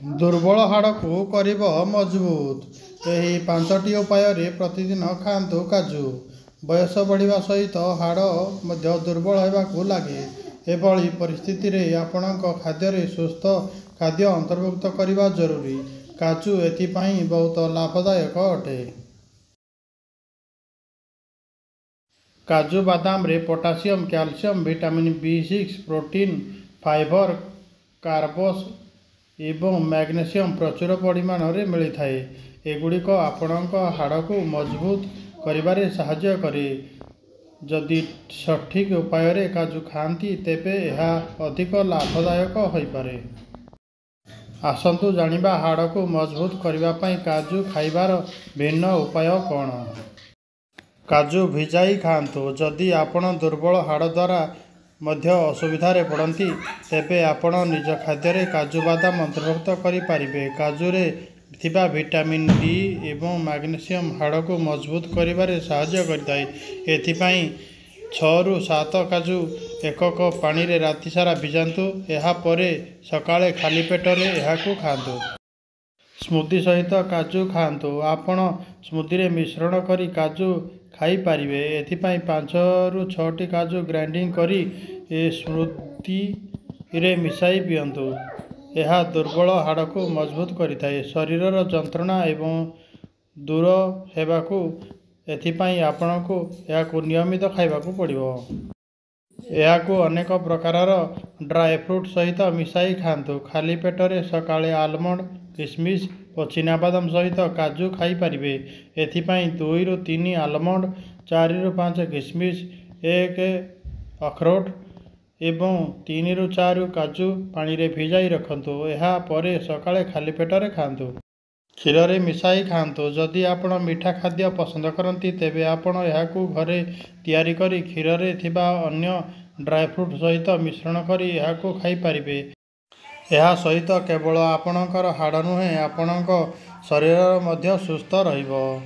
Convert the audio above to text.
दुर्बल हाड़ को करिब मजबूत। एही 5टी उपाय प्रतिदिन खातु काजू। बयस बढ़िया सहित हाड़ मध्य दुर्बल होगाकू लगे। एभली परिस्थिति रे आपणक खाद्य सुस्थ खाद्य अंतर्भुक्त करने जरूरी। काजू एथिपाई बहुत लाभदायक अटे। काजू बादाम रे potassium, calcium, vitamin B6, protein, fibre, carbs एवं मैग्नेशियम प्रचुर परिमाण रे मिलता है। एगुड़िक आपणक हाड़ को मजबूत करिबारे सहायता करे। जदि सठिक उपाय रे काजू खाती तेबे यह अधिक लाभदायक होई पारे। आसंतु जानिबा हाड़ को मजबूत करिबा पई काजू खाइबार भिन्न उपाय कौन। काजू भिजाई खातु। जदि आपण दुर्बल हाड़ द्वारा मध्य असुविधा पड़ती तेबे आपण निज खाद्य रे काजू बादाम अंतर्भुक्त करि पारिबे। काजू रे थिबा विटामिन D एवं मैग्नेशियम हाड़ को मजबूत करिबारे सहायता करिताय। एथिपाई 6 ରୁ 7 काजू एक कप पानी रे राति सारा भिजातु। एहा परे सकाळे खाली पेट रे एहाकू खातु। स्मूदी सहित काजू खातु। आपण स्मूदी रे मिश्रण करी काजू खाई पारिबे। एथिपाई 5 ରୁ 6ଟି काजू ग्राइंडिंग करी स्मूदी रे मिसाई पियंतु। यह दुर्बल हाड़ को मजबूत करिताय। शरीरर जंत्रणा एवं दूर हेबाकू एथिपाई आपणको याकू नियमित खाइबाकू पड़िबो। याकू अनेक प्रकारर ड्राई फ्रूट सहित मिसाई खातु। खाली पेट रे सकाळे आलमंड, किशमिश और चिनाबादाम सहित काजू खाई पारिबे। एथिपाई 2 ରୁ 3 आलमंड, 4 ରୁ 5 किशमिश, 1 अखरोट एवं 3 ରୁ 4 काजू पानी रे भिजाई रखंतु। एहा परे सकाळे खाली पेट रे खातु। क्षीर रे मिसाई खातु। जदि आपण मीठा खाद्य पसंद करती तेबे आपण एहाकू घरे तैयारी करी क्षीर रे थिबा अन्य ड्राई फ्रूट सहित मिश्रण करी एहाकू खाई पारिबे। एहा सहित केवल आपणकर हाड़ नुहे आपणक शरीर मध्य सुस्थ रहिबो।